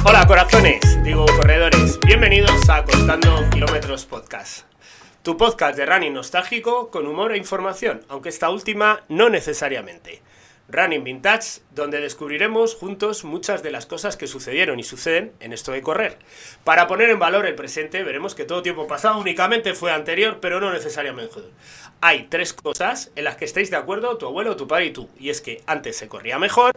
Hola corazones, digo corredores, bienvenidos a Contando Kilómetros Podcast. Tu podcast de running nostálgico con humor e información, aunque esta última no necesariamente. Running Vintage, donde descubriremos juntos muchas de las cosas que sucedieron y suceden en esto de correr. Para poner en valor el presente, veremos que todo tiempo pasado únicamente fue anterior, pero no necesariamente. Hay tres cosas en las que estáis de acuerdo tu abuelo, tu padre y tú. Y es que antes se corría mejor,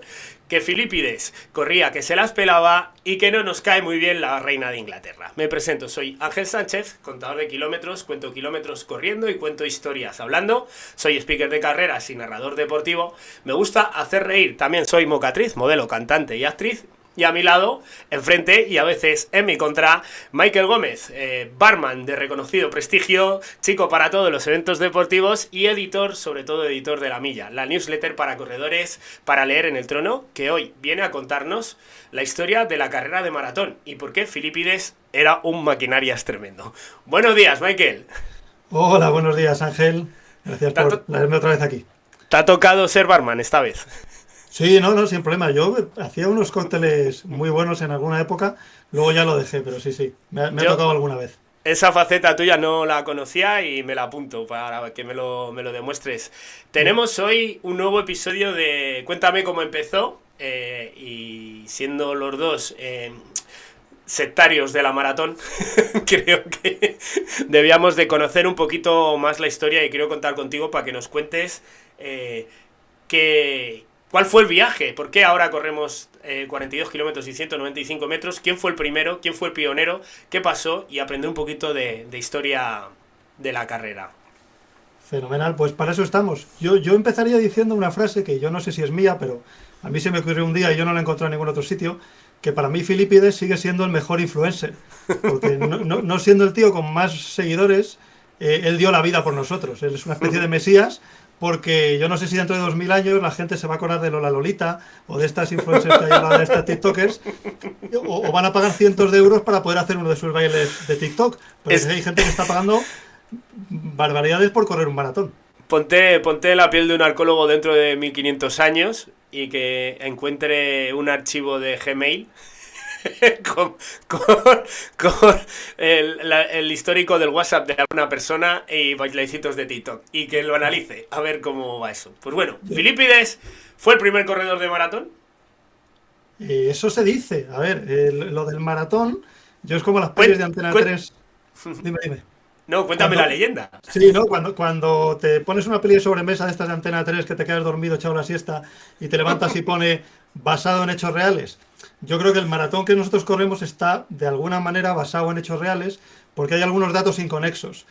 que Filipides corría que se las pelaba y que no nos cae muy bien la reina de Inglaterra. Me presento, soy Ángel Sánchez, contador de kilómetros, cuento kilómetros corriendo y cuento historias hablando. Soy speaker de carreras y narrador deportivo. Me gusta hacer reír, también soy mocatriz, modelo, cantante y actriz. Y a mi lado, enfrente y a veces en mi contra, Michael Gómez, barman de reconocido prestigio, chico para todos los eventos deportivos y editor, sobre todo editor de La Milla, la newsletter para corredores para leer en el trono, que hoy viene a contarnos la historia de la carrera de maratón y por qué Filipides era un maquinarias tremendo. Buenos días, Michael. Hola, buenos días, Ángel. Gracias por traerme otra vez aquí. ¿Te ha tocado ser barman esta vez? Sí, no, sin problema. Yo hacía unos cócteles muy buenos en alguna época, luego ya lo dejé, pero sí, me ha tocado alguna vez. Esa faceta tuya no la conocía y me la apunto para que me lo demuestres. Tenemos hoy un nuevo episodio de Cuéntame cómo empezó, y siendo los dos sectarios de la maratón, creo que debíamos de conocer un poquito más la historia y quiero contar contigo para que nos cuentes ¿cuál fue el viaje? ¿Por qué ahora corremos 42 kilómetros y 195 metros? ¿Quién fue el primero? ¿Quién fue el pionero? ¿Qué pasó? Y aprender un poquito de historia de la carrera. Fenomenal, pues para eso estamos. Yo empezaría diciendo una frase que yo no sé si es mía, pero a mí se me ocurrió un día y yo no la encontré en ningún otro sitio, que para mí Filipides sigue siendo el mejor influencer, porque no siendo el tío con más seguidores, él dio la vida por nosotros. Él es una especie de mesías, porque yo no sé si dentro de 2000 años la gente se va a acordar de Lola Lolita o de estas influencers que hay ahora, de estas tiktokers, o van a pagar cientos de euros para poder hacer uno de sus bailes de TikTok. Pero hay gente que está pagando barbaridades por correr un maratón. Ponte la piel de un arqueólogo dentro de 1500 años y que encuentre un archivo de Gmail con el histórico del WhatsApp de alguna persona y bailecitos de TikTok y que lo analice, a ver cómo va eso. Pues bueno, Filipides fue el primer corredor de maratón. Eso se dice. A ver, lo del maratón, yo es como las pelis de Antena 3. Dime. No, cuéntame la leyenda. Sí, ¿no? Cuando te pones una peli de sobremesa de estas de Antena 3 que te quedas dormido, echado la siesta y te levantas y pone basado en hechos reales. Yo creo que el maratón que nosotros corremos está de alguna manera basado en hechos reales porque hay algunos datos inconexos.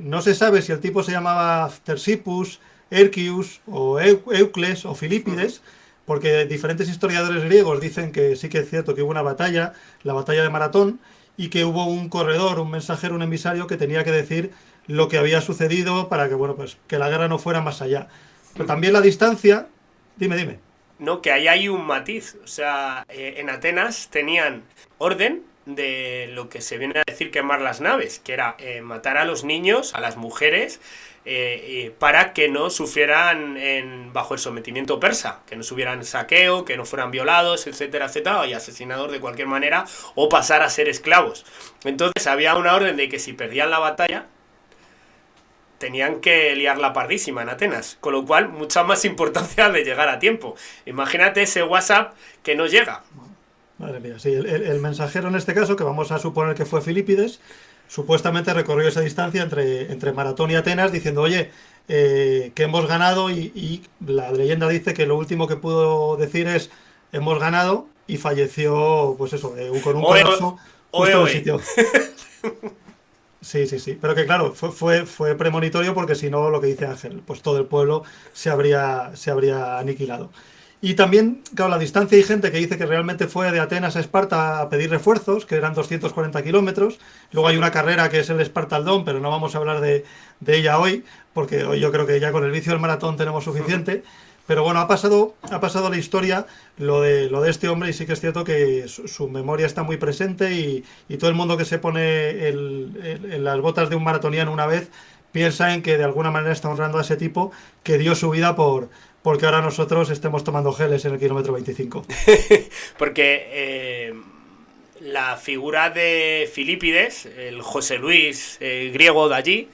No se sabe si el tipo se llamaba Tersippus, Hercius o Eucles o Filipides, porque diferentes historiadores griegos dicen que sí que es cierto que hubo una batalla, la batalla de Maratón, y que hubo un corredor, un mensajero, un emisario que tenía que decir lo que había sucedido para que, bueno, pues que la guerra no fuera más allá. Pero también la distancia... Dime. No, que ahí hay un matiz. O sea, en Atenas tenían orden de lo que se viene a decir quemar las naves, que era matar a los niños, a las mujeres, para que no sufrieran bajo el sometimiento persa, que no sufrieran saqueo, que no fueran violados, etcétera, etcétera, y asesinados de cualquier manera, o pasar a ser esclavos. Entonces había una orden de que si perdían la batalla, tenían que liar la pardísima en Atenas, con lo cual mucha más importancia de llegar a tiempo. Imagínate ese WhatsApp que no llega. Madre mía, sí, el mensajero en este caso, que vamos a suponer que fue Filipides, supuestamente recorrió esa distancia entre Maratón y Atenas diciendo, oye, que hemos ganado y la leyenda dice que lo último que pudo decir es hemos ganado y falleció, pues eso, con un colapso justo en el sitio. Sí, pero que claro, fue premonitorio porque si no, lo que dice Ángel, pues todo el pueblo se habría aniquilado. Y también, claro, la distancia, hay gente que dice que realmente fue de Atenas a Esparta a pedir refuerzos, que eran 240 kilómetros. Luego hay una carrera que es el Espartaldón, pero no vamos a hablar de ella hoy, porque hoy yo creo que ya con el vicio del maratón tenemos suficiente. Pero bueno, ha pasado la historia lo de este hombre y sí que es cierto que su memoria está muy presente y todo el mundo que se pone en las botas de un maratoniano una vez piensa en que de alguna manera está honrando a ese tipo que dio su vida porque ahora nosotros estemos tomando geles en el kilómetro 25. Porque la figura de Filipides, el José Luis griego de allí,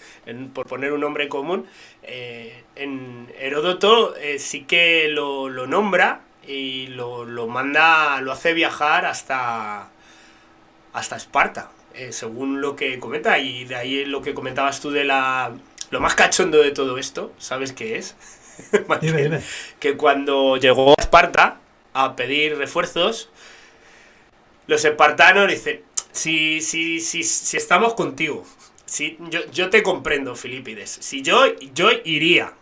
por poner un nombre común, en Heródoto sí que lo nombra y lo manda, lo hace viajar hasta Esparta, según lo que comenta, y de ahí lo que comentabas tú de lo más cachondo de todo esto, ¿sabes qué es? Dime. Que cuando llegó a Esparta a pedir refuerzos, los espartanos dicen, si estamos contigo, si, yo te comprendo, Filipides, si yo iría.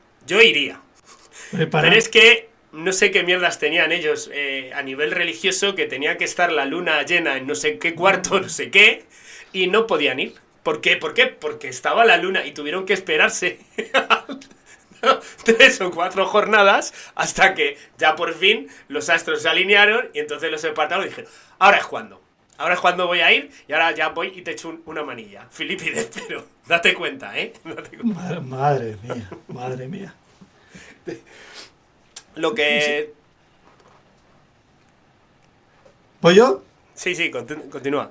Pero es que no sé qué mierdas tenían ellos a nivel religioso, que tenía que estar la luna llena en no sé qué cuarto, no sé qué, y no podían ir. ¿Por qué? Porque estaba la luna y tuvieron que esperarse 3 o 4 jornadas hasta que ya por fin los astros se alinearon y entonces los espartanos dijeron, ahora es cuando voy a ir y ahora ya voy y te echo una manilla. Filipides, pero date cuenta, ¿eh? Date cuenta. Madre mía. Lo que... ¿Voy yo? Sí, continúa.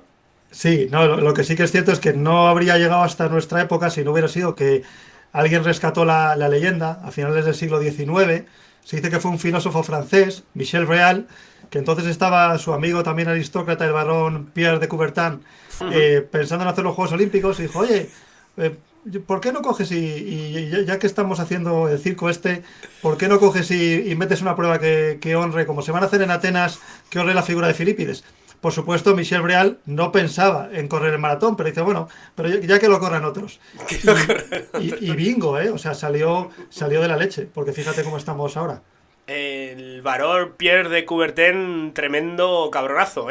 Sí, no, lo que sí que es cierto es que no habría llegado hasta nuestra época si no hubiera sido que alguien rescató la leyenda a finales del siglo XIX. Se dice que fue un filósofo francés, Michel Réal, que entonces estaba su amigo también aristócrata, el barón Pierre de Coubertin, pensando en hacer los Juegos Olímpicos, y dijo, oye, ¿por qué no coges ya que estamos haciendo el circo ¿por qué no coges y metes una prueba que honre, como se van a hacer en Atenas, que honre la figura de Filipides? Por supuesto, Michel Breal no pensaba en correr el maratón, pero dice, bueno, pero ya que lo corran otros. Y bingo, o sea, salió de la leche, porque fíjate cómo estamos ahora. El varón Pierre de Coubertin, tremendo cabronazo,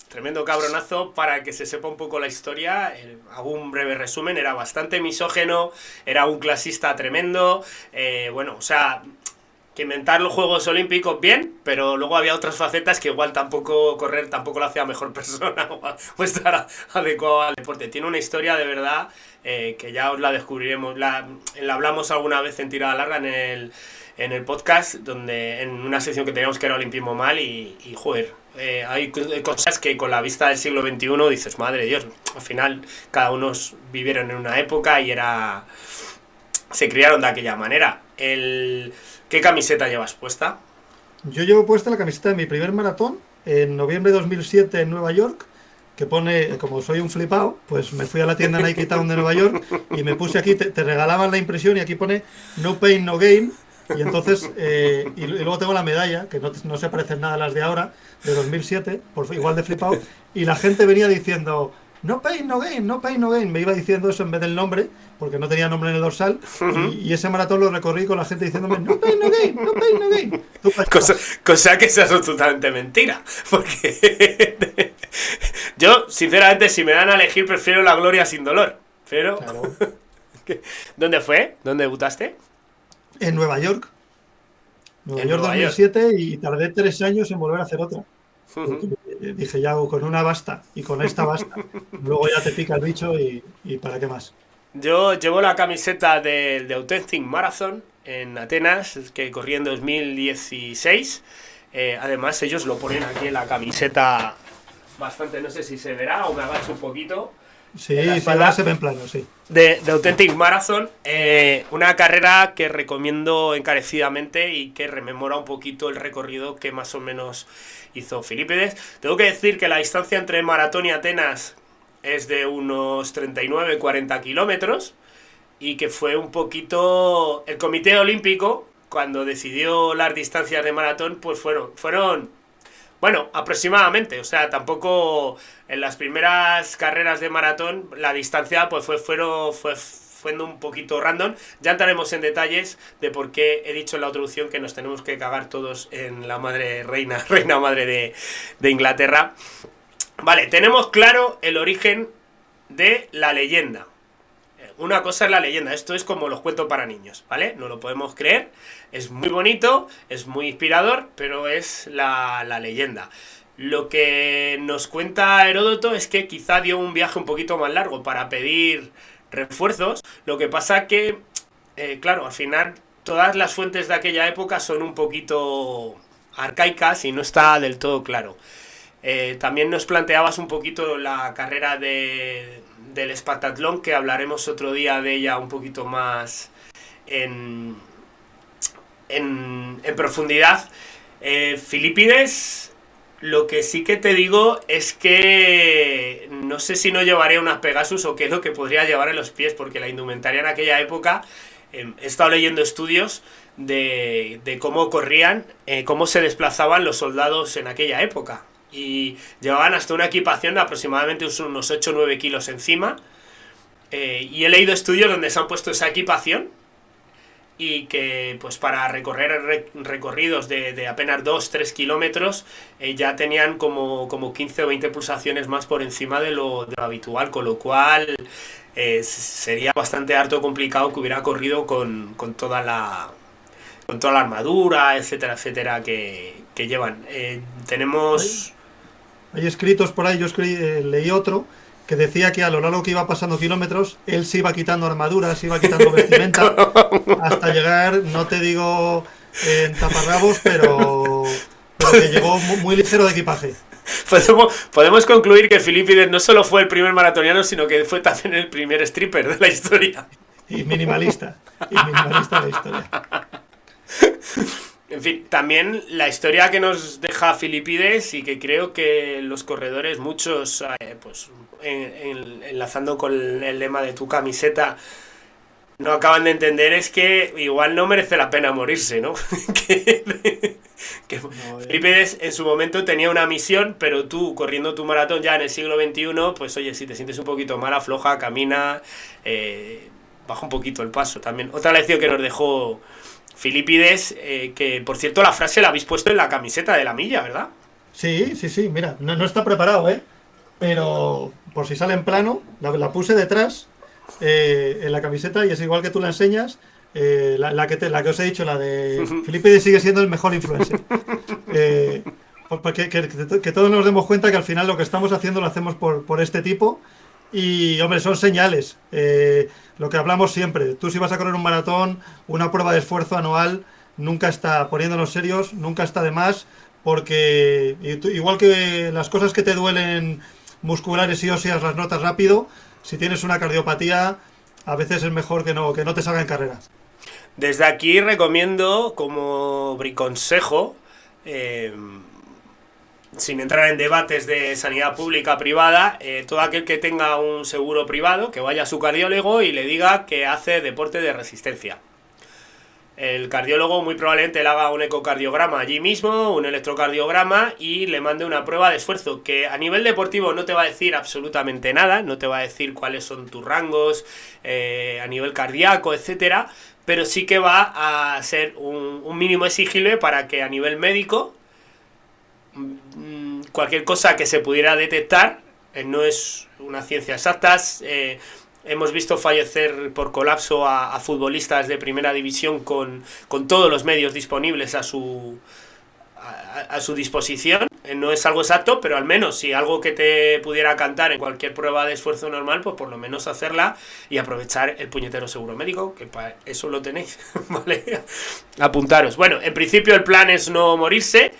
Tremendo cabronazo. Para que se sepa un poco la historia, hago un breve resumen. Era bastante misógeno, era un clasista tremendo, bueno, o sea, que inventar los Juegos Olímpicos bien, pero luego había otras facetas que igual correr tampoco lo hacía mejor persona o estar adecuado al deporte. Tiene una historia de verdad que ya os la descubriremos, la hablamos alguna vez en tirada larga en el podcast, donde en una sección que teníamos que era Olimpismo mal y joder, hay cosas que con la vista del siglo XXI dices, madre de Dios, al final cada uno vivieron en una época y se criaron de aquella manera. ¿Qué camiseta llevas puesta? Yo llevo puesta la camiseta de mi primer maratón en noviembre de 2007 en Nueva York, que pone, como soy un flipado, pues me fui a la tienda Nike Town de Nueva York y me puse aquí, te regalaban la impresión y aquí pone no pain, no gain. Y entonces, y luego tengo la medalla, que no se parecen nada a las de ahora, de 2007, igual de flipado, y la gente venía diciendo, no pain, no gain, no pain, no gain. Me iba diciendo eso en vez del nombre, porque no tenía nombre en el dorsal, y ese maratón lo recorrí con la gente diciéndome, no pain, no gain, no pain, no gain. Cosa que esa es totalmente mentira, porque yo, sinceramente, si me dan a elegir, prefiero la gloria sin dolor, pero... Claro. ¿Dónde fue? ¿Dónde debutaste? En Nueva York. Nueva York 2007 y tardé 3 años en volver a hacer otra. Dije, ya con una basta y con esta basta. Luego ya te pica el bicho y ¿para qué más? Yo llevo la camiseta de Authentic Marathon en Atenas, que corrí en 2016. Además, ellos lo ponen aquí en la camiseta bastante, no sé si se verá o me agacho un poquito. Sí, ahora se ve en plano, sí. De Authentic Marathon, una carrera que recomiendo encarecidamente y que rememora un poquito el recorrido que más o menos hizo Filipides. Tengo que decir que la distancia entre Maratón y Atenas es de unos 39-40 kilómetros y que fue un poquito... El Comité Olímpico, cuando decidió las distancias de maratón, pues fueron bueno, aproximadamente, o sea, tampoco en las primeras carreras de maratón la distancia pues fue un poquito random. Ya entraremos en detalles de por qué he dicho en la introducción que nos tenemos que cagar todos en la reina madre de Inglaterra. Vale, tenemos claro el origen de la leyenda. Una cosa es la leyenda, esto es como los cuentos para niños, ¿vale? No lo podemos creer, es muy bonito, es muy inspirador, pero es la leyenda. Lo que nos cuenta Heródoto es que quizá dio un viaje un poquito más largo para pedir refuerzos. Lo que pasa que, claro, al final todas las fuentes de aquella época son un poquito arcaicas y no está del todo claro. También nos planteabas un poquito la carrera del Espatatlón, que hablaremos otro día de ella un poquito más en profundidad. Filipides, lo que sí que te digo es que no sé si no llevaría unas Pegasus o qué es lo que podría llevar en los pies, porque la indumentaria en aquella época, he estado leyendo estudios de cómo corrían, cómo se desplazaban los soldados en aquella época, y llevaban hasta una equipación de aproximadamente unos 8 o 9 kilos encima, y he leído estudios donde se han puesto esa equipación y que pues para recorrer recorridos de apenas 2-3 kilómetros ya tenían como 15 o 20 pulsaciones más por encima de lo habitual, con lo cual sería bastante harto complicado que hubiera corrido con toda la armadura, etcétera, etcétera, que llevan. Tenemos... Hay escritos por ahí, leí otro que decía que a lo largo que iba pasando kilómetros, él se iba quitando armaduras, se iba quitando vestimenta, hasta llegar, no te digo en taparrabos, pero que llegó muy ligero de equipaje. Podemos concluir que Filipides no solo fue el primer maratoniano, sino que fue también el primer stripper de la historia. Y minimalista de la historia. En fin, también la historia que nos deja Filipides, y que creo que los corredores, muchos, pues enlazando con el lema de tu camiseta, no acaban de entender, es que igual no merece la pena morirse, ¿no? Filipides en su momento tenía una misión, pero tú, corriendo tu maratón ya en el siglo XXI, pues oye, si te sientes un poquito mal, afloja, camina, baja un poquito el paso también. Otra lección que nos dejó Filipides, que por cierto la frase la habéis puesto en la camiseta de la milla, ¿verdad? Sí, mira, no está preparado, pero por si sale en plano, la puse detrás en la camiseta, y es igual que tú la enseñas, la que os he dicho, la de Filipides sigue siendo el mejor influencer. Porque que todos nos demos cuenta que al final lo que estamos haciendo lo hacemos por este tipo. Y, hombre, son señales. Lo que hablamos siempre. Tú, si vas a correr un maratón, una prueba de esfuerzo anual, nunca está, poniéndonos serios, nunca está de más, porque igual que las cosas que te duelen musculares y óseas las notas rápido, si tienes una cardiopatía, a veces es mejor que no te salga en carrera. Desde aquí recomiendo, como briconsejo, sin entrar en debates de sanidad pública privada, todo aquel que tenga un seguro privado, que vaya a su cardiólogo y le diga que hace deporte de resistencia. El cardiólogo muy probablemente le haga un ecocardiograma allí mismo, un electrocardiograma, y le mande una prueba de esfuerzo, que a nivel deportivo no te va a decir absolutamente nada, no te va a decir cuáles son tus rangos a nivel cardíaco, etcétera, pero sí que va a ser un mínimo exigible para que a nivel médico cualquier cosa que se pudiera detectar, no es una ciencia exacta. Hemos visto fallecer por colapso a futbolistas de primera división con todos los medios disponibles a su disposición. No es algo exacto, pero al menos si algo que te pudiera cantar en cualquier prueba de esfuerzo normal, pues por lo menos hacerla y aprovechar el puñetero seguro médico, que para eso lo tenéis, ¿vale? Apuntaros. Bueno, en principio el plan es no morirse.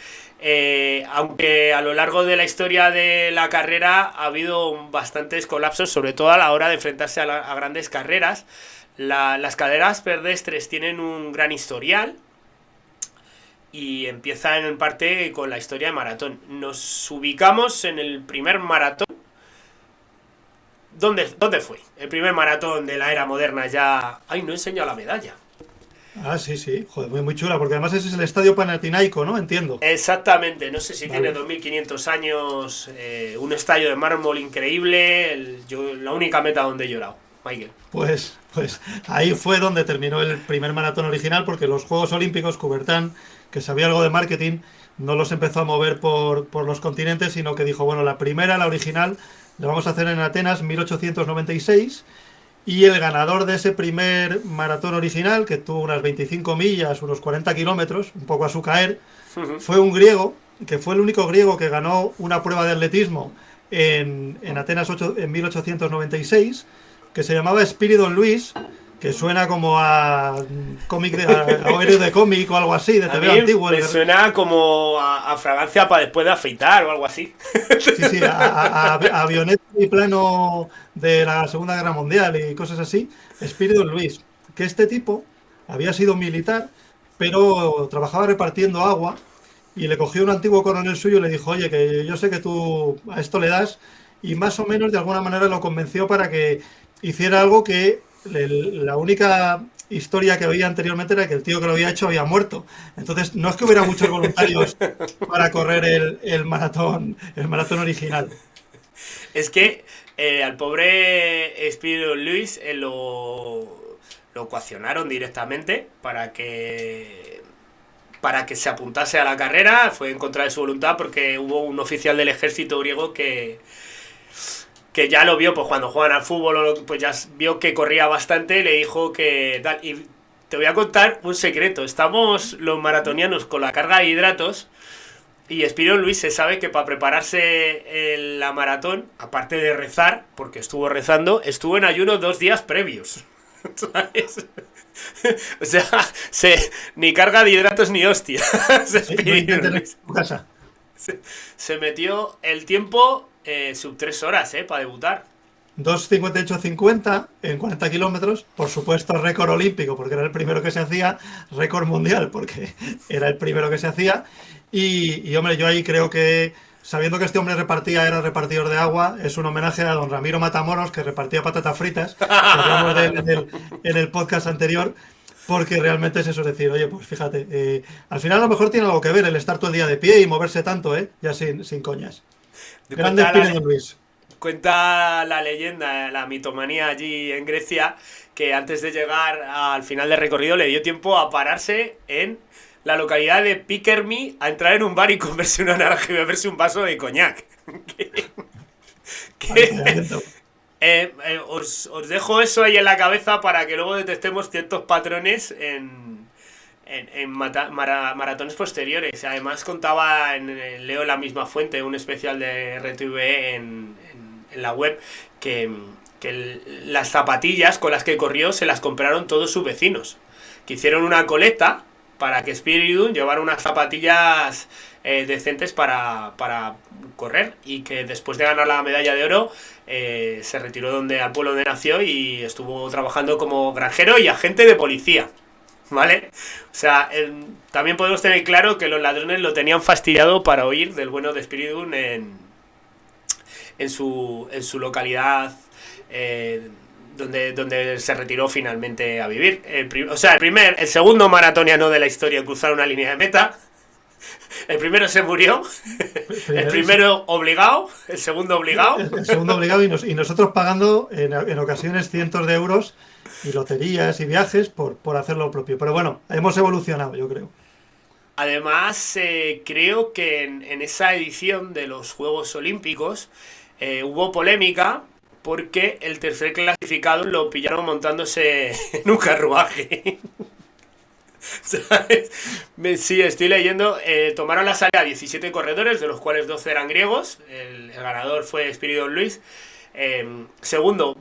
Aunque a lo largo de la historia de la carrera ha habido bastantes colapsos, sobre todo a la hora de enfrentarse a grandes carreras. Las carreras pedestres tienen un gran historial y empiezan en parte con la historia de maratón. Nos ubicamos en el primer maratón. ¿Dónde fue? El primer maratón de la era moderna ya... ¡Ay, no he enseñado la medalla! Ah, sí, joder, muy chula, porque además ese es el estadio Panathinaiko, ¿no? Entiendo. Exactamente, no sé si vale. Tiene 2500 años, un estadio de mármol increíble, la única meta donde he llorado, Michael. Pues ahí fue donde terminó el primer maratón original, porque los Juegos Olímpicos, Coubertin, que sabía algo de marketing, no los empezó a mover por los continentes, sino que dijo, bueno, la primera, la original, la vamos a hacer en Atenas, 1896, y el ganador de ese primer maratón original, que tuvo unas 25 millas, unos 40 kilómetros, un poco a su caer, fue un griego, que fue el único griego que ganó una prueba de atletismo en Atenas en 1896, que se llamaba Spiridon Luis, que suena como a cómic a héroe de cómic o algo así, de TV antiguo. Me suena como a fragancia para después de afeitar o algo así. Sí, a avioneta y plano de la Segunda Guerra Mundial y cosas así. Espíritu Luis, que este tipo había sido militar, pero trabajaba repartiendo agua y le cogió un antiguo coronel suyo y le dijo, oye, que yo sé que tú a esto le das, y más o menos de alguna manera lo convenció para que hiciera algo que la única historia que oía anteriormente era que el tío que lo había hecho había muerto. Entonces no es que hubiera muchos voluntarios para correr el maratón original. Es que al pobre Espíritu Luis lo coaccionaron directamente para que se apuntase a la carrera. Fue en contra de su voluntad porque hubo un oficial del ejército griego que ya lo vio, pues cuando juegan al fútbol, pues ya vio que corría bastante, le dijo que tal. Y te voy a contar un secreto. Estamos los maratonianos con la carga de hidratos y Espíritu Luis se sabe que para prepararse la maratón, aparte de rezar, porque estuvo rezando, estuvo en ayuno 2 días previos. ¿Sabes? O sea, ni carga de hidratos ni hostia. Se metió el tiempo sub 3 horas, para debutar. 2:58:50 en 40 kilómetros, por supuesto récord olímpico porque era el primero que se hacía, récord mundial porque era el primero que se hacía, y hombre, yo ahí creo que, sabiendo que este hombre era repartidor de agua, es un homenaje a don Ramiro Matamoros, que repartía patatas fritas, que hablamos de él en el podcast anterior, porque realmente es eso, es decir, oye, pues fíjate, al final a lo mejor tiene algo que ver el estar todo el día de pie y moverse tanto, ya sin coñas. Grande Espíritu Luis. Cuenta la leyenda, la mitomanía allí en Grecia, que antes de llegar al final del recorrido le dio tiempo a pararse en la localidad de Pikermi, a entrar en un bar y comerse una naranja y beberse un vaso de coñac. Os dejo eso ahí en la cabeza para que luego detectemos ciertos patrones en maratones posteriores. Además contaba, leo en la misma fuente, un especial de RTV en la web, que las zapatillas con las que corrió se las compraron todos sus vecinos, que hicieron una colecta para que Spiridon llevara unas zapatillas decentes para correr, y que después de ganar la medalla de oro se retiró al pueblo donde nació y estuvo trabajando como granjero y agente de policía, ¿vale? O sea, también podemos tener claro que los ladrones lo tenían fastidiado para huir del bueno de Spiridon en su localidad, donde se retiró finalmente a vivir. El segundo maratoniano de la historia en cruzar una línea de meta. El primero se murió, el primero obligado, el segundo obligado. El segundo obligado, y nosotros pagando en ocasiones cientos de euros y loterías y viajes por hacer lo propio. Pero bueno, hemos evolucionado, yo creo. Además, creo que en esa edición de los Juegos Olímpicos hubo polémica porque el tercer clasificado lo pillaron montándose en un carruaje. ¿Sabes? Sí, estoy leyendo. Tomaron la salida 17 corredores, de los cuales 12 eran griegos. El ganador fue Espíritu Luis. Segundo,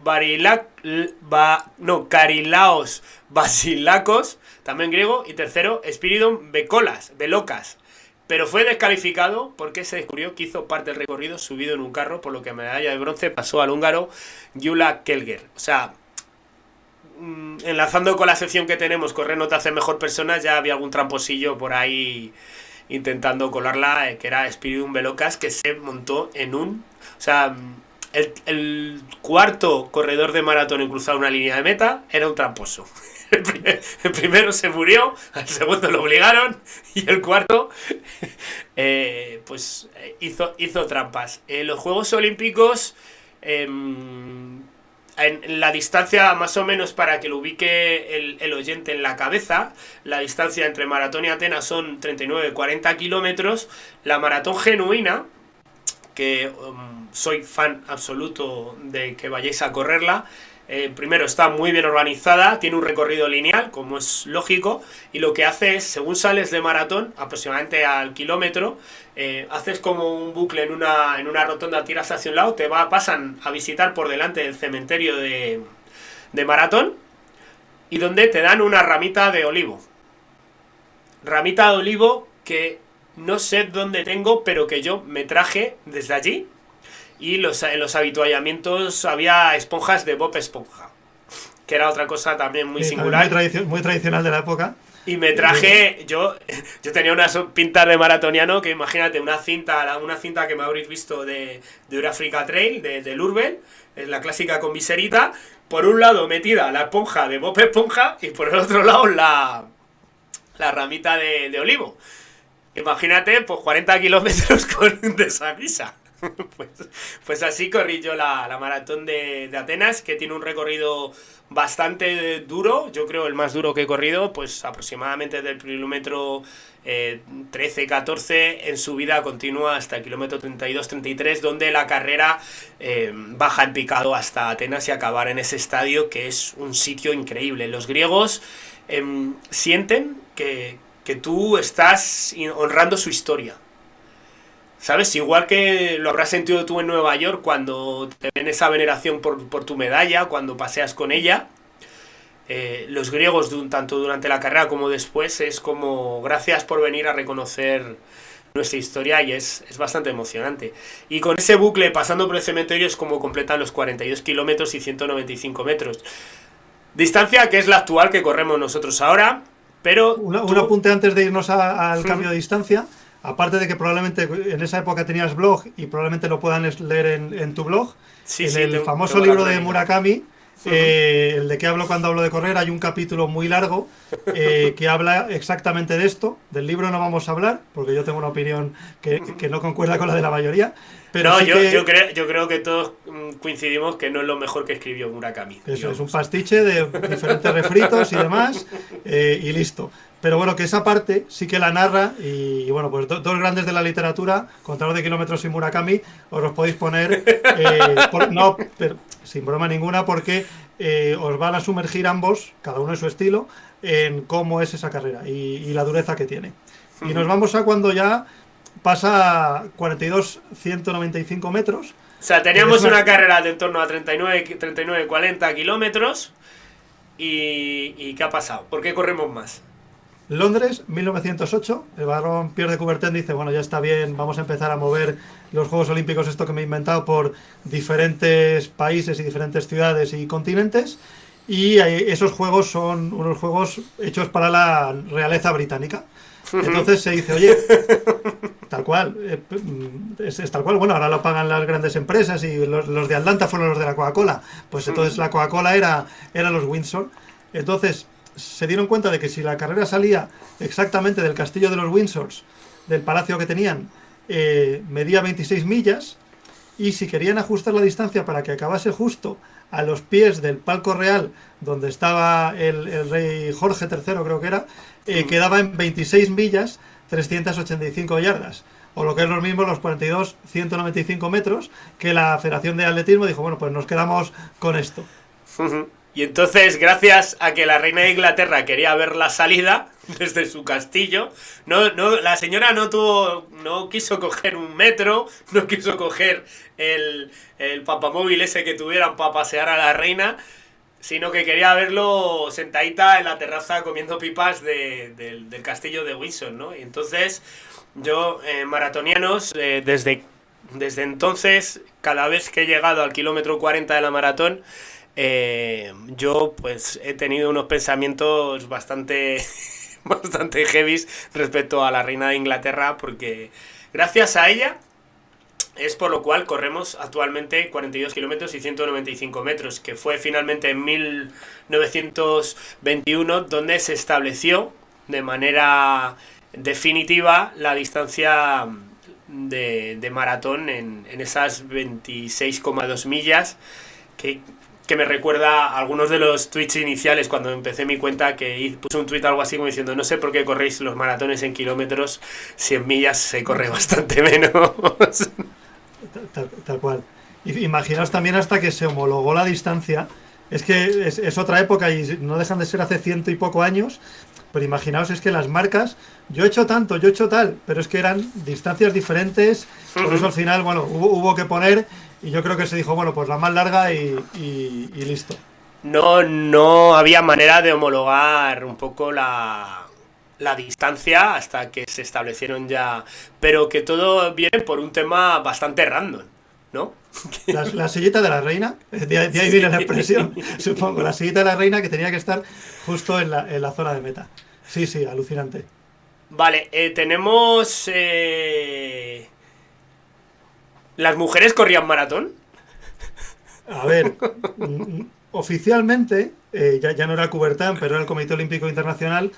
Carilaos Basilakos, también griego. Y tercero, Espíridon Velocas. Pero fue descalificado porque se descubrió que hizo parte del recorrido subido en un carro, por lo que medalla de bronce pasó al húngaro Gyula Kelger. O sea, enlazando con la sección que tenemos, correr no te hace mejor persona, ya había algún tramposillo por ahí intentando colarla, que era Spiridon Velocas, que se montó en un... O sea, el cuarto corredor de maratón en cruzar una línea de meta era un tramposo. El primero se murió, al segundo lo obligaron, y el cuarto hizo trampas. Los Juegos Olímpicos, en la distancia, más o menos para que lo ubique el oyente en la cabeza, la distancia entre maratón y Atenas son 39-40 kilómetros. La maratón genuina, que soy fan absoluto de que vayáis a correrla, primero está muy bien organizada, tiene un recorrido lineal, como es lógico, y lo que hace es, según sales de maratón, aproximadamente al kilómetro, haces como un bucle en una rotonda, tiras hacia un lado, pasan a visitar por delante del cementerio de maratón, y donde te dan una ramita de olivo. Ramita de olivo que no sé dónde tengo, pero que yo me traje desde allí. Y en los habituallamientos había esponjas de Bob Esponja, que era otra cosa también muy singular. Muy tradicional de la época. Y me traje, yo tenía unas pintas de maratoniano que imagínate, una cinta que me habréis visto de Eurafrica Trail, de Lurbel, la clásica con viserita, por un lado metida la esponja de Bob Esponja y por el otro lado la ramita de olivo. Imagínate, pues 40 kilómetros de esa guisa. Pues así corrí yo la maratón de Atenas, que tiene un recorrido bastante duro, yo creo el más duro que he corrido, pues aproximadamente del kilómetro 13-14 en subida continua hasta el kilómetro 32-33, donde la carrera baja en picado hasta Atenas y acabar en ese estadio, que es un sitio increíble. Los griegos sienten que tú estás honrando su historia. ¿Sabes? Igual que lo habrás sentido tú en Nueva York cuando te ven esa veneración por tu medalla, cuando paseas con ella. Los griegos, tanto durante la carrera como después, es como gracias por venir a reconocer nuestra historia, y es bastante emocionante. Y con ese bucle pasando por el cementerio es como completan los 42 kilómetros y 195 metros. Distancia que es la actual que corremos nosotros ahora, pero... Un apunte antes de irnos al cambio de distancia. Aparte de que probablemente en esa época tenías blog y probablemente lo puedan leer en tu blog, sí, en el famoso libro de Murakami, el de qué hablo cuando hablo de correr, hay un capítulo muy largo que habla exactamente de esto. Del libro no vamos a hablar, porque yo tengo una opinión que no concuerda con la de la mayoría. Pero no, sí yo creo que todos coincidimos que no es lo mejor que escribió Murakami. Eso es un pastiche de diferentes refritos y demás, y listo. Pero bueno, que esa parte sí que la narra, y bueno, pues dos grandes de la literatura, Contador de Kilómetros y Murakami, os los podéis poner, no, pero, sin broma ninguna, porque os van a sumergir ambos, cada uno en su estilo, en cómo es esa carrera y la dureza que tiene. Y nos vamos a cuando ya pasa 42-195 metros. O sea, teníamos una carrera de en torno a 39-40 kilómetros, y ¿qué ha pasado? ¿Por qué corremos más? Londres, 1908, el barón Pierre de Coubertin dice, bueno, ya está bien, vamos a empezar a mover los Juegos Olímpicos, esto que me he inventado, por diferentes países y diferentes ciudades y continentes, y esos juegos son unos juegos hechos para la realeza británica. Entonces se dice, oye, tal cual, es tal cual, bueno, ahora lo pagan las grandes empresas y los de Atlanta fueron los de la Coca-Cola, pues entonces la Coca-Cola era los Windsor. Entonces se dieron cuenta de que si la carrera salía exactamente del castillo de los Windsors, del palacio que tenían, medía 26 millas, y si querían ajustar la distancia para que acabase justo a los pies del palco real donde estaba el rey Jorge III, creo que era, quedaba en 26 millas, 385 yardas, o lo que es lo mismo, los 42, 195 metros, que la Federación de Atletismo dijo, bueno, pues nos quedamos con esto. Y entonces, gracias a que la reina de Inglaterra quería ver la salida desde su castillo, la señora no quiso coger un metro, no quiso coger el papamóvil ese que tuvieran para pasear a la reina, sino que quería verlo sentadita en la terraza comiendo pipas del castillo de Windsor, ¿no? Y entonces, yo, maratonianos, desde entonces, cada vez que he llegado al kilómetro 40 de la maratón, yo pues he tenido unos pensamientos bastante heavies respecto a la reina de Inglaterra, porque gracias a ella es por lo cual corremos actualmente 42 kilómetros y 195 metros, que fue finalmente en 1921 donde se estableció de manera definitiva la distancia de maratón en esas 26,2 millas, que me recuerda a algunos de los tweets iniciales cuando empecé mi cuenta, que puse un tweet algo así como diciendo, no sé por qué corréis los maratones en kilómetros, si en millas se corre bastante menos. Tal cual. Imaginaos también hasta que se homologó la distancia. Es que es otra época y no dejan de ser hace 100 y poco años. Pero imaginaos, es que las marcas, yo he hecho tanto, yo he hecho tal, pero es que eran distancias diferentes. Por eso al final, bueno, hubo que poner, y yo creo que se dijo, bueno, pues la más larga y listo. no había manera de homologar un poco la distancia hasta que se establecieron ya, pero que todo viene por un tema bastante random, ¿no? La sillita de la reina, de ahí viene la expresión, supongo, la sillita de la reina que tenía que estar justo en la zona de meta. Sí, sí, alucinante. Vale, tenemos... ¿Las mujeres corrían maratón? A ver, oficialmente, ya no era Coubertin, pero era el Comité Olímpico Internacional,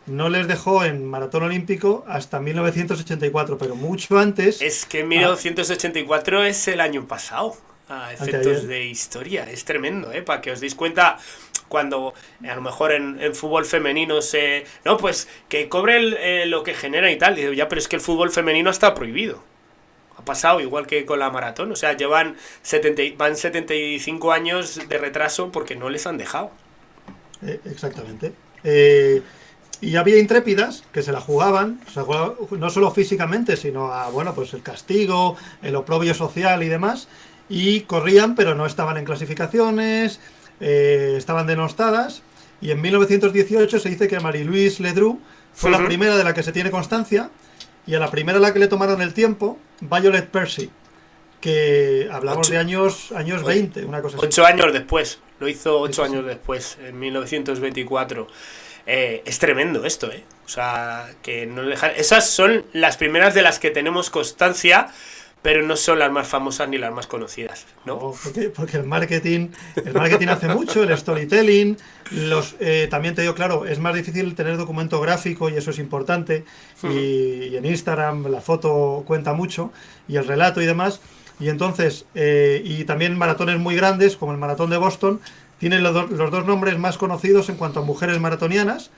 no les dejó en maratón olímpico hasta 1984, pero mucho antes... Es que 1984 es el año pasado, a efectos de historia. Es tremendo, ¿eh? Para que os deis cuenta, cuando a lo mejor en fútbol femenino se... No, pues que cobre lo que genera y tal. Y digo, ya, pero es que el fútbol femenino está prohibido. Ha pasado igual que con la maratón. O sea, van 75 años de retraso porque no les han dejado. Exactamente. Y había intrépidas que se la jugaban, no solo físicamente, sino a, bueno, pues el castigo, el oprobio social y demás, y corrían, pero no estaban en clasificaciones, estaban denostadas, y en 1918 se dice que Marie-Louise Ledru fue la primera de la que se tiene constancia, y a la primera a la que le tomaron el tiempo, Violet Percy, que hablamos de años 20, una cosa así. 8 años después, lo hizo 8 años después, en 1924. Es tremendo esto, ¿eh? O sea, que no dejan... Esas son las primeras de las que tenemos constancia, pero no son las más famosas ni las más conocidas, ¿no? No, porque el marketing hace mucho, el storytelling, también te digo, claro, es más difícil tener documento gráfico y eso es importante, y en Instagram la foto cuenta mucho, y el relato y demás, y entonces, y también maratones muy grandes, como el maratón de Boston, tienen los dos nombres más conocidos en cuanto a mujeres maratonianas.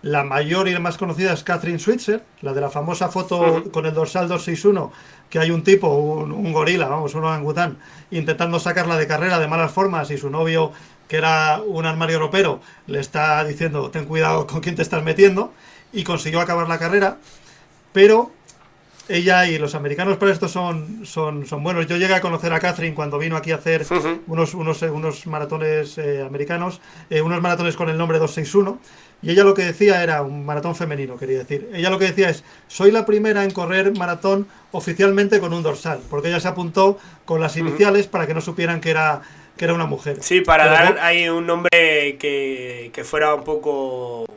La mayor y la más conocida es Kathrine Switzer, la de la famosa foto con el dorsal 261, que hay un tipo, un gorila, vamos, un orangután, intentando sacarla de carrera de malas formas y su novio, que era un armario ropero, le está diciendo, ten cuidado con quién te estás metiendo, y consiguió acabar la carrera, pero... Ella y los americanos para esto son buenos. Yo llegué a conocer a Kathrine cuando vino aquí a hacer unos maratones americanos, unos maratones con el nombre 261, y ella lo que decía era un maratón femenino, quería decir. Ella lo que decía es, soy la primera en correr maratón oficialmente con un dorsal, porque ella se apuntó con las iniciales para que no supieran que era una mujer. Sí, para dar ahí un nombre que fuera un poco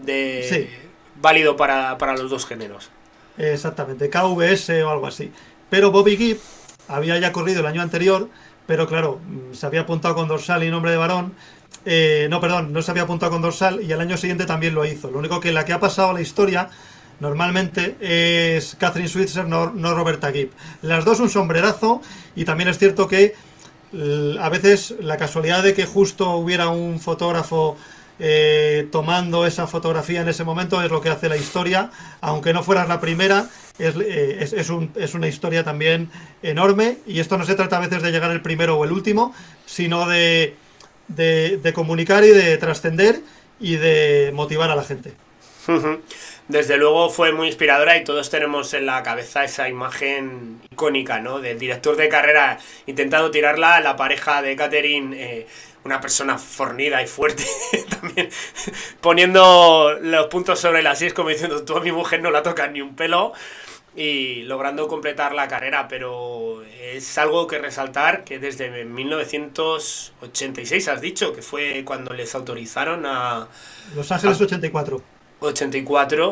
de... Sí. válido para los dos géneros. Exactamente, KVS o algo así. Pero Bobby Gibb había ya corrido el año anterior, pero claro, se había apuntado con dorsal y nombre de varón. No se había apuntado con dorsal y el año siguiente también lo hizo. Lo único que la que ha pasado a la historia normalmente es Kathrine Switzer, no Roberta Gibb. Las dos un sombrerazo, y también es cierto que a veces la casualidad de que justo hubiera un fotógrafo tomando esa fotografía en ese momento es lo que hace la historia, aunque no fueras la primera, es una historia también enorme, y esto no se trata a veces de llegar el primero o el último, sino de comunicar y de trascender y de motivar a la gente. Desde luego fue muy inspiradora, y todos tenemos en la cabeza esa imagen icónica, ¿no? Del director de carrera intentando tirarla, la pareja de Kathrine, una persona fornida y fuerte, también poniendo los puntos sobre las is, como diciendo, tú a mi mujer no la tocas ni un pelo, y logrando completar la carrera. Pero es algo que resaltar, que desde 1986 has dicho, que fue cuando les autorizaron a... Los Ángeles 84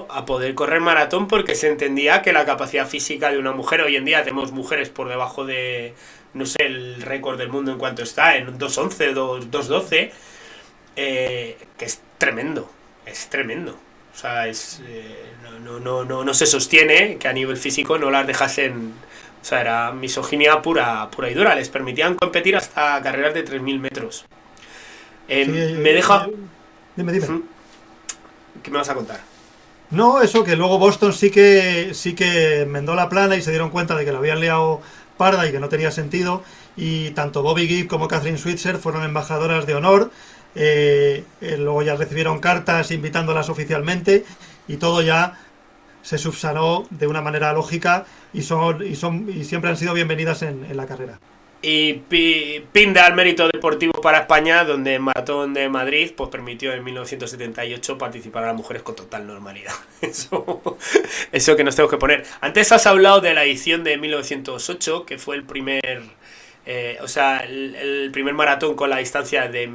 a poder correr maratón, porque se entendía que la capacidad física de una mujer, hoy en día tenemos mujeres por debajo de, no sé, el récord del mundo en cuanto está, en 2.11, 2.12, que es tremendo. O sea, no se sostiene que a nivel físico no las dejasen. O sea, era misoginia pura y dura. Les permitían competir hasta carreras de 3.000 metros. Me deja... Dime. ¿Qué me vas a contar? No, eso, que luego Boston sí que enmendó la plana y se dieron cuenta de que la habían liado parda y que no tenía sentido, y tanto Bobby Gibb como Kathrine Switzer fueron embajadoras de honor. Luego ya recibieron cartas invitándolas oficialmente, y todo ya se subsanó de una manera lógica, y siempre han sido bienvenidas en la carrera. Y pinda al mérito deportivo para España, donde el Maratón de Madrid pues permitió en 1978 participar a las mujeres con total normalidad. Eso que nos tenemos que poner. Antes has hablado de la edición de 1908, que fue el primer... el primer maratón con la distancia de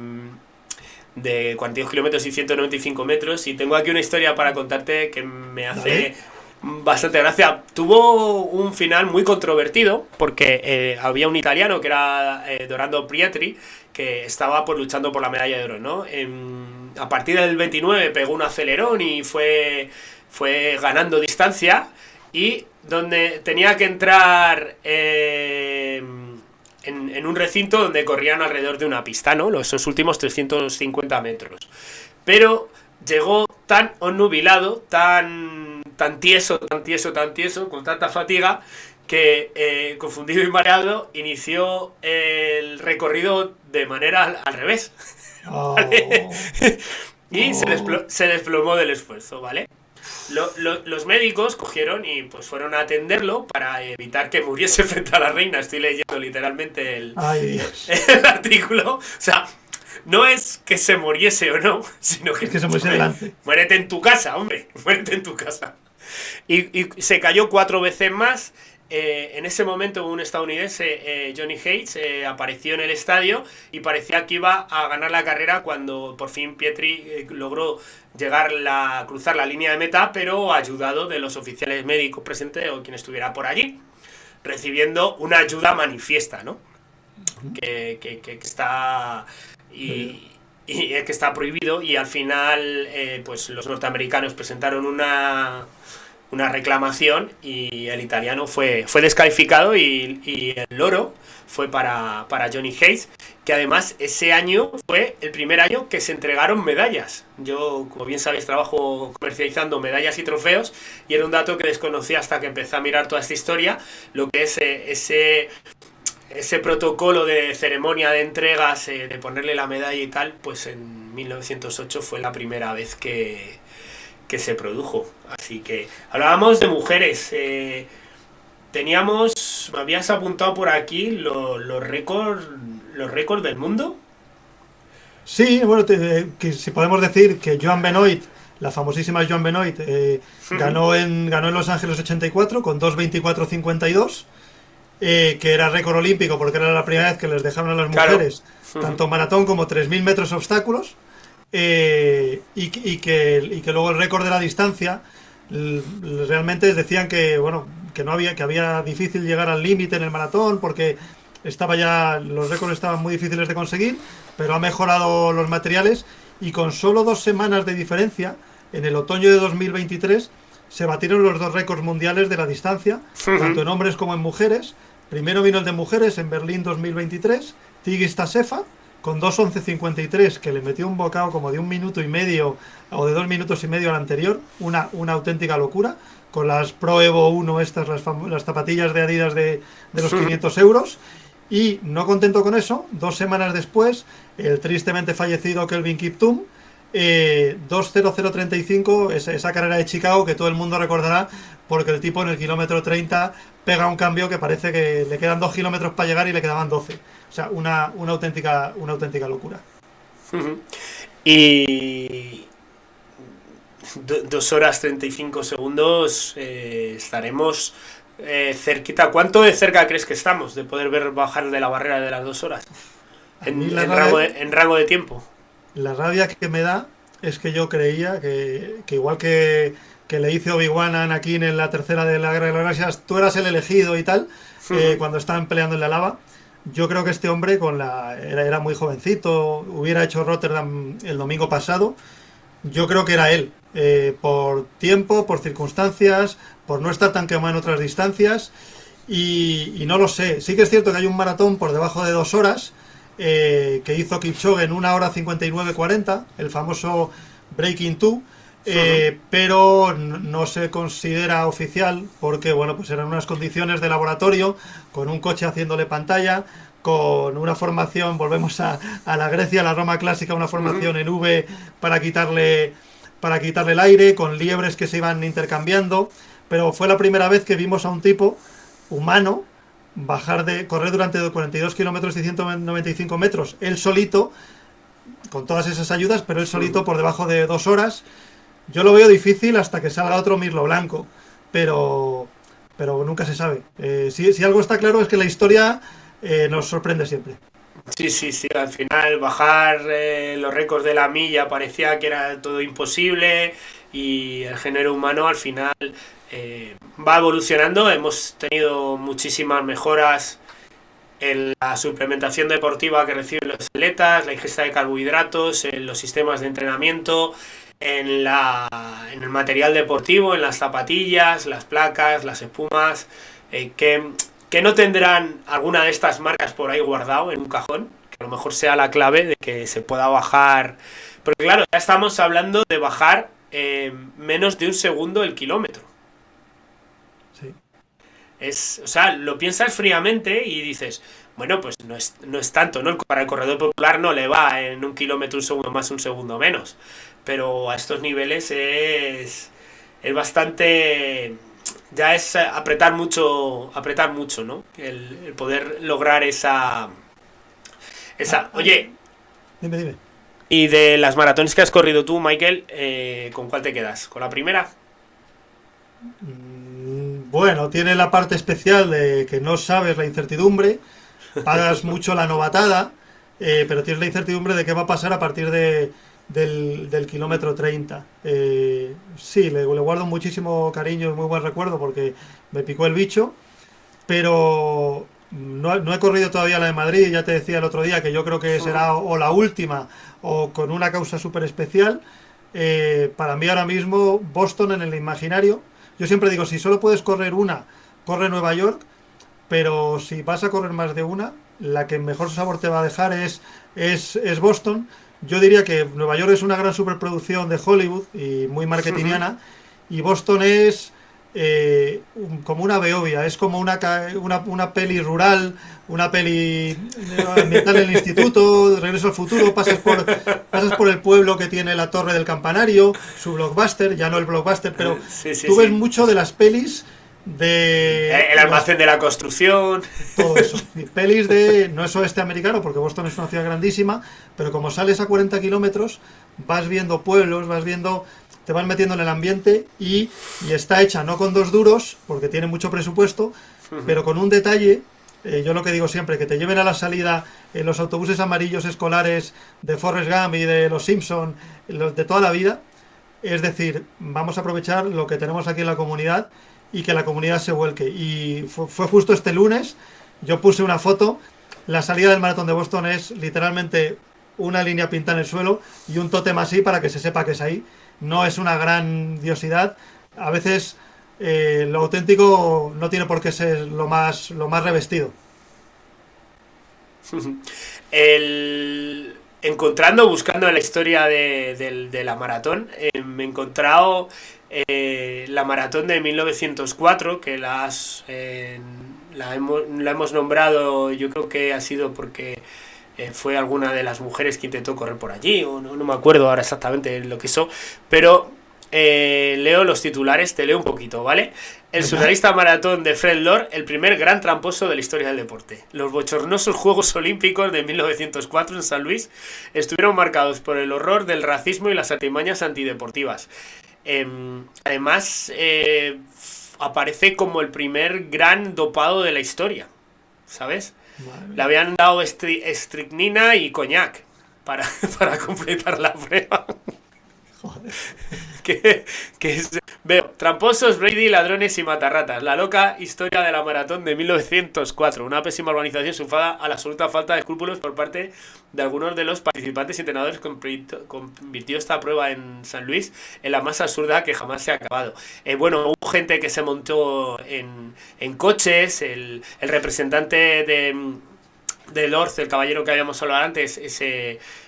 42 kilómetros y 195 metros. Y tengo aquí una historia para contarte que me hace... bastante gracia. Tuvo un final muy controvertido porque había un italiano que era Dorando Prietri, que estaba pues luchando por la medalla de oro, ¿no? A partir del 29 pegó un acelerón y fue ganando distancia, y donde tenía que entrar en un recinto donde corrían alrededor de una pista, ¿no? Esos últimos 350 metros. Pero llegó tan onnubilado, tan tieso, con tanta fatiga, que confundido y mareado, inició el recorrido de manera al revés. ¿Vale? Y se desplomó del esfuerzo, ¿vale? Los médicos cogieron y pues fueron a atenderlo para evitar que muriese frente a la reina. Estoy leyendo literalmente el artículo. O sea, no es que se muriese o no, sino que se muriese delante. Muérete en tu casa, hombre, muérete en tu casa. Y se cayó 4 veces más. En ese momento un estadounidense, Johnny Hayes, apareció en el estadio y parecía que iba a ganar la carrera cuando por fin Pietri logró cruzar la línea de meta, pero ayudado de los oficiales médicos presentes o quien estuviera por allí, recibiendo una ayuda manifiesta, ¿no? Que está... Y que está prohibido, y al final pues los norteamericanos presentaron una reclamación y el italiano fue descalificado, y el oro fue para Johnny Hayes, que además ese año fue el primer año que se entregaron medallas. Yo, como bien sabéis, trabajo comercializando medallas y trofeos, y era un dato que desconocía hasta que empecé a mirar toda esta historia, lo que es ese protocolo de ceremonia de entregas, de ponerle la medalla y tal, pues en 1908 fue la primera vez que se produjo. Así que hablábamos de mujeres. Me habías apuntado por aquí los récords del mundo. Sí, bueno, que si podemos decir que Joan Benoit, la famosísima Joan Benoit, ganó en Los Ángeles 84 con 2:24:52. Que era récord olímpico porque era la primera vez que les dejaron a las mujeres, claro, tanto maratón como 3.000 metros obstáculos, y que luego el récord de la distancia realmente decían que había difícil llegar al límite en el maratón porque los récords estaban muy difíciles de conseguir, pero ha mejorado los materiales, y con solo 2 semanas de diferencia, en el otoño de 2023 se batieron los 2 récords mundiales de la distancia, tanto en hombres como en mujeres. Primero vino el de mujeres en Berlín 2023, Tigis Tasefa, con 2:11:53, que le metió un bocado como de 1 minuto y medio o de 2 minutos y medio al anterior, una auténtica locura, con las Pro Evo 1, las zapatillas de Adidas de los 500 euros. Y no contento con eso, 2 semanas después, el tristemente fallecido Kelvin Kiptum, 2:00:35, esa carrera de Chicago que todo el mundo recordará, porque el tipo en el kilómetro 30 pega un cambio que parece que le quedan 2 kilómetros para llegar y le quedaban 12. O sea, una auténtica locura. Y 2 horas 35 segundos, estaremos cerquita. ¿Cuánto de cerca crees que estamos de poder ver bajar de la barrera de las 2 horas? En rango de tiempo. La rabia que me da es que yo creía que igual que le hice Obi-Wan a Anakin en la tercera de la Guerra de las Galaxias, tú eras el elegido y tal, cuando estaban peleando en la lava. Yo creo que este hombre era muy jovencito, hubiera hecho Rotterdam el domingo pasado. Yo creo que era él, por tiempo, por circunstancias, por no estar tan quemado en otras distancias, y no lo sé. Sí que es cierto que hay un maratón por debajo de 2 horas, que hizo Kipchoge en 1:59:40, el famoso Breaking 2, pero no se considera oficial porque pues eran unas condiciones de laboratorio, con un coche haciéndole pantalla, con una formación, volvemos a la Grecia, a la Roma clásica, una formación en V para quitarle el aire, con liebres que se iban intercambiando, pero fue la primera vez que vimos a un tipo humano correr durante 42 kilómetros y 195 metros, él solito, con todas esas ayudas, pero él solito por debajo de 2 horas. Yo lo veo difícil hasta que salga otro Mirlo Blanco, pero nunca se sabe. Si algo está claro es que la historia nos sorprende siempre. Sí, al final bajar los récords de la milla parecía que era todo imposible y el género humano al final va evolucionando. Hemos tenido muchísimas mejoras en la suplementación deportiva que reciben los atletas, la ingesta de carbohidratos, en los sistemas de entrenamiento, en el material deportivo, en las zapatillas, las placas, las espumas, que no tendrán alguna de estas marcas por ahí guardado en un cajón, que a lo mejor sea la clave de que se pueda bajar. Porque claro, ya estamos hablando de bajar menos de un segundo el kilómetro. Sí. O sea, lo piensas fríamente y dices, bueno, pues no es tanto, ¿no? Para el corredor popular no le va en un kilómetro un segundo más, un segundo menos. Pero a estos niveles es bastante... Ya es apretar mucho, ¿no? El poder lograr esa... Oye, Dime. y de las maratones que has corrido tú, Michael, ¿con cuál te quedas? ¿Con la primera? Bueno, tiene la parte especial de que no sabes la incertidumbre, pagas mucho la novatada, pero tienes la incertidumbre de qué va a pasar a partir del kilómetro 30. Sí, le guardo muchísimo cariño y muy buen recuerdo porque me picó el bicho, pero no he corrido todavía la de Madrid. Ya te decía el otro día que yo creo que será o la última o con una causa súper especial. Para mí ahora mismo Boston en el imaginario. Yo siempre digo, si solo puedes correr una, corre Nueva York, pero si vas a correr más de una, la que mejor sabor te va a dejar es Boston. Yo diría que Nueva York es una gran superproducción de Hollywood y muy marketingiana, y Boston es como una Beovia, es como una peli rural, una peli ambiental en el instituto, Regreso al futuro, pasas por el pueblo que tiene la torre del campanario, su blockbuster, ya no el blockbuster, pero tú ves mucho de las pelis de... El almacén de la construcción. Todo eso. Y pelis de... No es oeste americano, porque Boston es una ciudad grandísima, pero como sales a 40 kilómetros, vas viendo pueblos, te vas metiendo en el ambiente y está hecha no con dos duros, porque tiene mucho presupuesto, pero con un detalle. Yo lo que digo siempre, que te lleven a la salida en los autobuses amarillos escolares de Forrest Gump y de los Simpson, los de toda la vida. Es decir, vamos a aprovechar lo que tenemos aquí en la comunidad y que la comunidad se vuelque. Y fue justo este lunes, yo puse una foto. La salida del maratón de Boston es literalmente una línea pintada en el suelo y un tótem así para que se sepa que es ahí. No es una grandiosidad. A veces lo auténtico no tiene por qué ser lo más revestido. Buscando la historia de la maratón, me he encontrado la maratón de 1904, que la hemos nombrado. Yo creo que ha sido porque fue alguna de las mujeres que intentó correr por allí, o no me acuerdo ahora exactamente lo que hizo, pero leo los titulares, te leo un poquito, ¿vale? El surrealista maratón de Fred Lord, el primer gran tramposo de la historia del deporte. Los bochornosos Juegos Olímpicos de 1904 en San Luis estuvieron marcados por el horror del racismo y las artimañas antideportivas. Además, aparece como el primer gran dopado de la historia, ¿sabes? Le habían dado estricnina y coñac para completar la prueba. Joder. Veo, tramposos, Brady, ladrones y matarratas. La loca historia de la maratón de 1904. Una pésima organización sufrada a la absoluta falta de escrúpulos por parte de algunos de los participantes y entrenadores, convirtió esta prueba en San Luis en la más absurda que jamás se ha acabado. Hubo gente que se montó en coches. El representante de Lord, el caballero que habíamos hablado antes,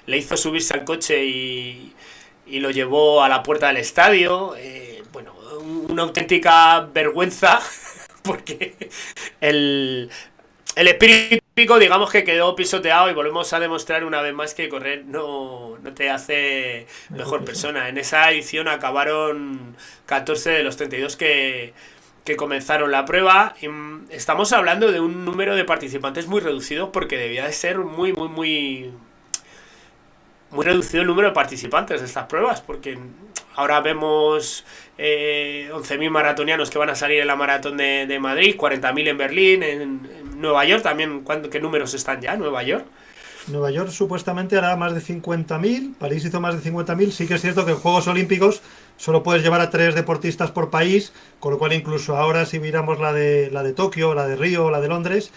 le hizo subirse al coche y lo llevó a la puerta del estadio. Una auténtica vergüenza, porque el espíritu, digamos, que quedó pisoteado, y volvemos a demostrar una vez más que correr no te hace mejor persona. En esa edición acabaron 14 de los 32 que que comenzaron la prueba. Estamos hablando de un número de participantes muy reducido porque debía de ser muy reducido el número de participantes de estas pruebas, porque ahora vemos 11.000 maratonianos que van a salir en la maratón de Madrid, 40.000 en Berlín, en Nueva York también. ¿Qué números están ya en Nueva York? Nueva York supuestamente hará más de 50.000, París hizo más de 50.000. Sí que es cierto que en Juegos Olímpicos solo puedes llevar a 3 deportistas por país, con lo cual incluso ahora si miramos la de Tokio, la de Río, la de Londres,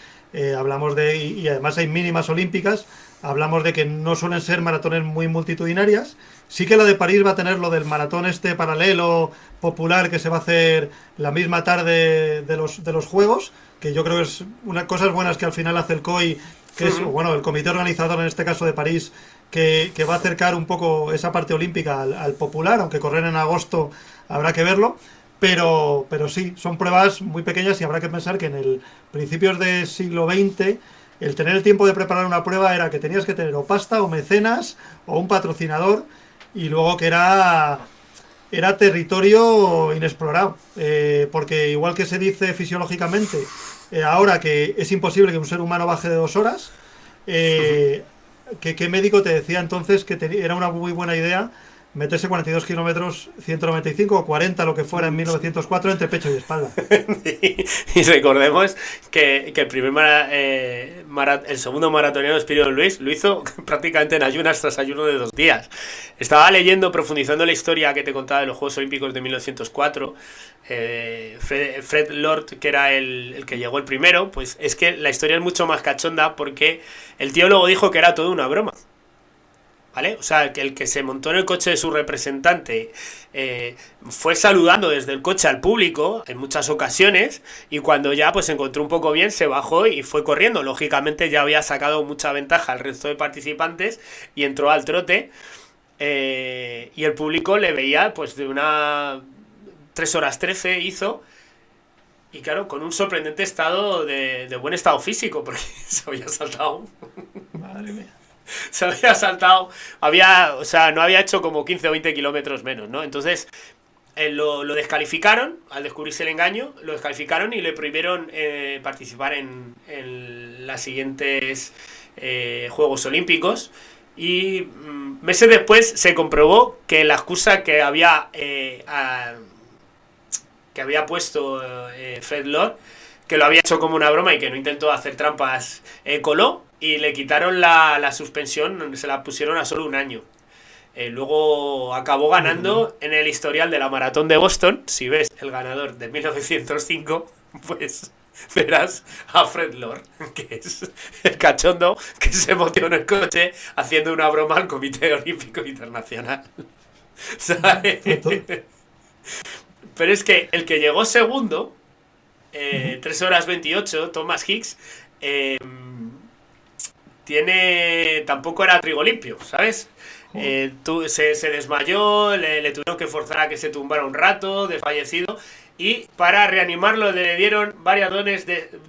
hablamos y además hay mínimas olímpicas, hablamos de que no suelen ser maratones muy multitudinarias. Sí que la de París va a tener lo del maratón este paralelo popular que se va a hacer la misma tarde de los Juegos, que yo creo que es una cosas buenas que al final hace el COI, que es, bueno, el comité organizador en este caso de París, que va a acercar un poco esa parte olímpica al popular, aunque correr en agosto habrá que verlo, pero sí, son pruebas muy pequeñas y habrá que pensar que en el principios del siglo XX el tener el tiempo de preparar una prueba era que tenías que tener o pasta o mecenas o un patrocinador, y luego que era territorio inexplorado, porque igual que se dice fisiológicamente ahora que es imposible que un ser humano baje de 2 horas, ¿qué médico te decía entonces que era una muy buena idea meterse 42 kilómetros, 195 o 40, lo que fuera, en 1904 entre pecho y espalda? Y recordemos que el el segundo maratoniano Espíritu Luis lo hizo prácticamente en ayunas tras ayuno de 2 días. Estaba leyendo, profundizando en la historia que te contaba de los Juegos Olímpicos de 1904. Fred Lord, que era el que llegó el primero, pues es que la historia es mucho más cachonda porque el tío luego dijo que era todo una broma, ¿vale? O sea, que el que se montó en el coche de su representante fue saludando desde el coche al público en muchas ocasiones, y cuando ya pues se encontró un poco bien se bajó y fue corriendo. Lógicamente ya había sacado mucha ventaja al resto de participantes y entró al trote, y el público le veía pues de una 3 horas 13 hizo, y claro, con un sorprendente estado de buen estado físico, porque se había saltado. Madre mía. Se había saltado, o sea, no había hecho como 15 o 20 kilómetros menos, ¿no? Entonces lo descalificaron, al descubrirse el engaño, lo descalificaron y le prohibieron participar en las siguientes Juegos Olímpicos. Y meses después se comprobó que la excusa que había puesto Fred Lord, que lo había hecho como una broma y que no intentó hacer trampas, coló, y le quitaron la suspensión, se la pusieron a solo 1 año. Luego acabó ganando en el historial de la maratón de Boston. Si ves el ganador de 1905, pues verás a Fred Lord, que es el cachondo que se metió en el coche haciendo una broma al Comité Olímpico Internacional. ¿Sabes? Pero es que el que llegó segundo, 3 horas 28, Thomas Hicks, tampoco era trigo limpio, ¿sabes? Se desmayó, le tuvieron que forzar a que se tumbara un rato, desfallecido, y para reanimarlo le dieron varias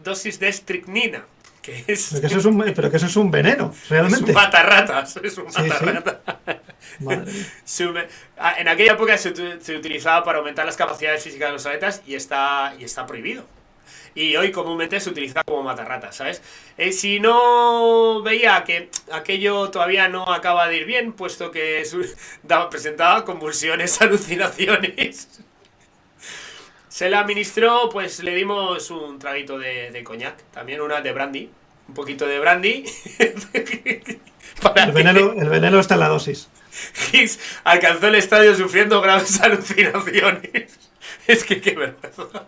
dosis de estricnina, que es... Pero que eso es un veneno, realmente. Es un matarratas, es un matarratas. Sí. Madre mía. En aquella época se utilizaba para aumentar las capacidades físicas de los atletas y está prohibido. Y hoy comúnmente se utiliza como matarratas, ¿sabes? Si no veía que aquello todavía no acaba de ir bien, puesto que presentaba convulsiones, alucinaciones, se le administró, pues le dimos un traguito de coñac, también una de brandy, un poquito de brandy. El veneno está en la dosis. Hicks alcanzó el estadio sufriendo graves alucinaciones. Es que qué vergüenza.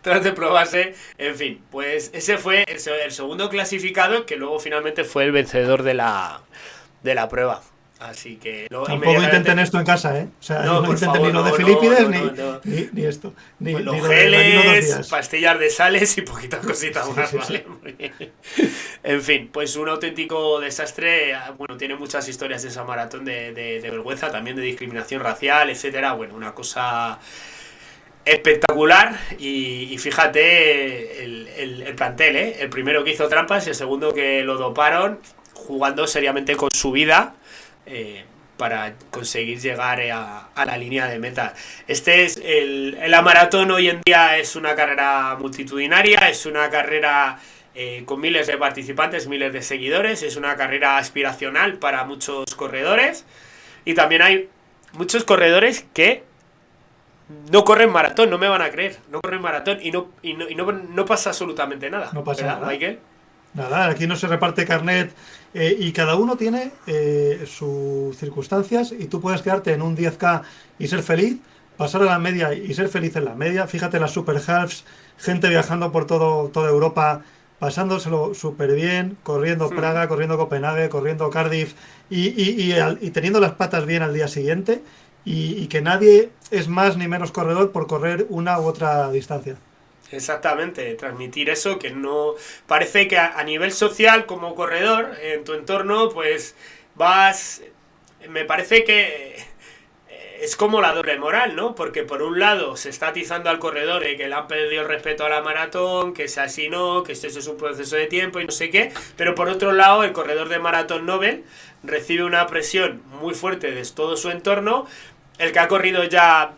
Tras de probarse, en fin, pues ese fue el segundo clasificado, que luego finalmente fue el vencedor de la prueba. Así que tampoco intenten esto en casa, ¿eh? O sea, no intenten favor, ni lo de Filipides ni esto. Ni pues los geles, pastillas de sales y poquitas cositas más, sí, ¿vale? Sí. En fin, pues un auténtico desastre. Bueno, tiene muchas historias de esa maratón de vergüenza, también de discriminación racial, etcétera. Bueno, una cosa espectacular. Y fíjate el plantel, ¿eh? El primero que hizo trampas y el segundo que lo doparon, jugando seriamente con su vida, para conseguir llegar a la línea de meta. La maratón hoy en día es una carrera multitudinaria, es una carrera con miles de participantes, miles de seguidores, es una carrera aspiracional para muchos corredores, y también hay muchos corredores que no corren maratón, no me van a creer, no corren maratón y no pasa absolutamente nada. No pasa ¿verdad, nada. Michael? Nada, aquí no se reparte carnet y cada uno tiene sus circunstancias, y tú puedes quedarte en un 10K y ser feliz, pasar a la media y ser feliz en la media. Fíjate las super halves, gente viajando por toda Europa, pasándoselo súper bien, corriendo Praga, corriendo Copenhague, corriendo Cardiff y teniendo las patas bien al día siguiente, y que nadie es más ni menos corredor por correr una u otra distancia. Exactamente, transmitir eso, que no... Parece que a nivel social, como corredor, en tu entorno, pues vas... Me parece que es como la doble moral, ¿no? Porque por un lado se está atizando al corredor que le han perdido el respeto a la maratón, que sea así no, que esto es un proceso de tiempo y no sé qué, pero por otro lado el corredor de maratón Nobel recibe una presión muy fuerte de todo su entorno. El que ha corrido ya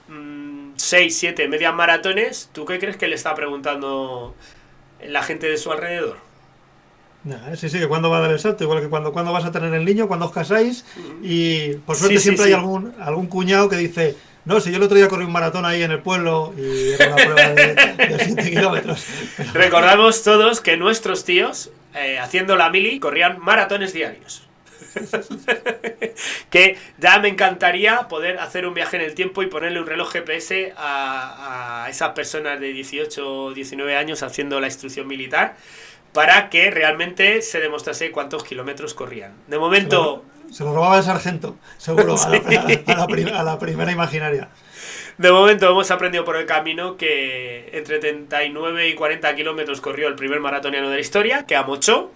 6, 7 medias maratones, ¿tú qué crees que le está preguntando la gente de su alrededor? Sí, que cuándo va a dar el salto, igual que cuándo vas a tener el niño, cuándo os casáis, y por suerte siempre hay algún cuñado que dice, no, si yo el otro día corrí un maratón ahí en el pueblo y era una prueba de 7 kilómetros. Pero... Recordamos todos que nuestros tíos, haciendo la mili, corrían maratones diarios. Que ya me encantaría poder hacer un viaje en el tiempo y ponerle un reloj GPS a esas personas de 18 o 19 años haciendo la instrucción militar, para que realmente se demostrase cuántos kilómetros corrían. De momento... Se lo robaba el sargento, seguro, sí. a la primera imaginaria. De momento hemos aprendido por el camino que entre 39 y 40 kilómetros corrió el primer maratoniano de la historia, que amochó,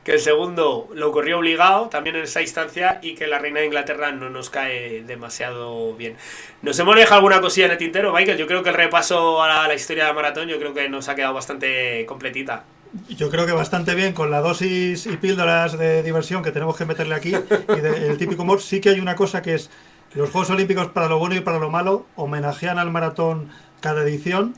que el segundo lo corrió obligado también en esa instancia, y que la reina de Inglaterra no nos cae demasiado bien. Nos hemos dejado alguna cosilla en el tintero, Michael. Yo creo que el repaso a la historia del maratón yo creo que nos ha quedado bastante completita. Yo creo que bastante bien, con la dosis y píldoras de diversión que tenemos que meterle aquí y el típico humor. Sí que hay una cosa, que es los Juegos Olímpicos, para lo bueno y para lo malo, homenajean al maratón cada edición,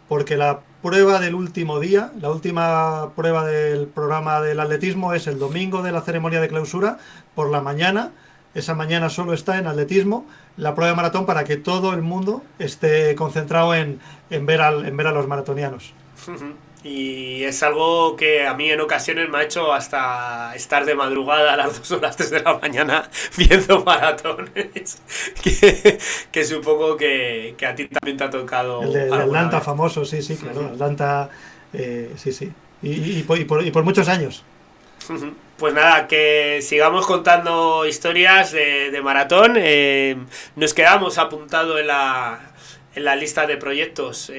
porque la prueba del último día, la última prueba del programa del atletismo, es el domingo de la ceremonia de clausura por la mañana. Esa mañana solo está en atletismo la prueba de maratón, para que todo el mundo esté concentrado en ver a los maratonianos. Y es algo que a mí en ocasiones me ha hecho hasta estar de madrugada a las 2 o las 3 de la mañana viendo maratones, que supongo que a ti también te ha tocado. El de Atlanta vez. Famoso, sí, claro, Atlanta, sí. Y por muchos años. Pues nada, que sigamos contando historias de maratón. Nos quedamos apuntados en la lista de proyectos,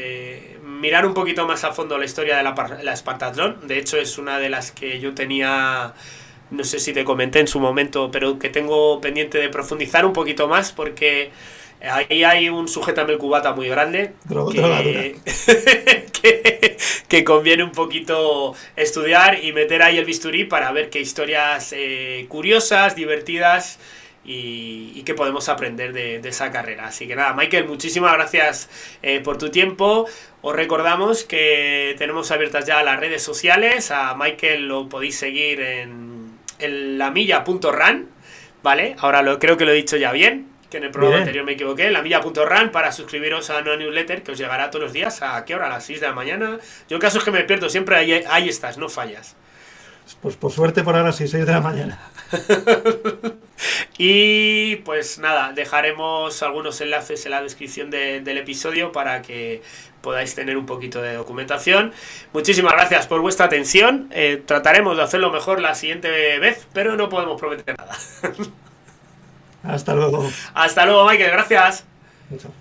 mirar un poquito más a fondo la historia de la Spartathlon. De hecho, es una de las que yo tenía, no sé si te comenté en su momento, pero que tengo pendiente de profundizar un poquito más, porque ahí hay un sujétame el cubata muy grande que conviene un poquito estudiar y meter ahí el bisturí para ver qué historias curiosas, divertidas y qué podemos aprender de esa carrera. Así que nada, Michael, muchísimas gracias por tu tiempo. Os recordamos que tenemos abiertas ya las redes sociales. A Michael lo podéis seguir en lamilla.run, ¿vale? Ahora creo que lo he dicho ya bien, que en el programa anterior me equivoqué. lamilla.run, para suscribiros a una newsletter que os llegará todos los días. ¿A qué hora? A las 6 de la mañana. Yo en caso es que me pierdo, siempre ahí estás, no fallas. Pues por suerte por ahora sí, 6 de la mañana. Y pues nada, dejaremos algunos enlaces en la descripción del episodio para que podáis tener un poquito de documentación. Muchísimas gracias por vuestra atención. Trataremos de hacerlo mejor la siguiente vez, pero no podemos prometer nada. Hasta luego. Hasta luego, Michael, gracias. Mucho.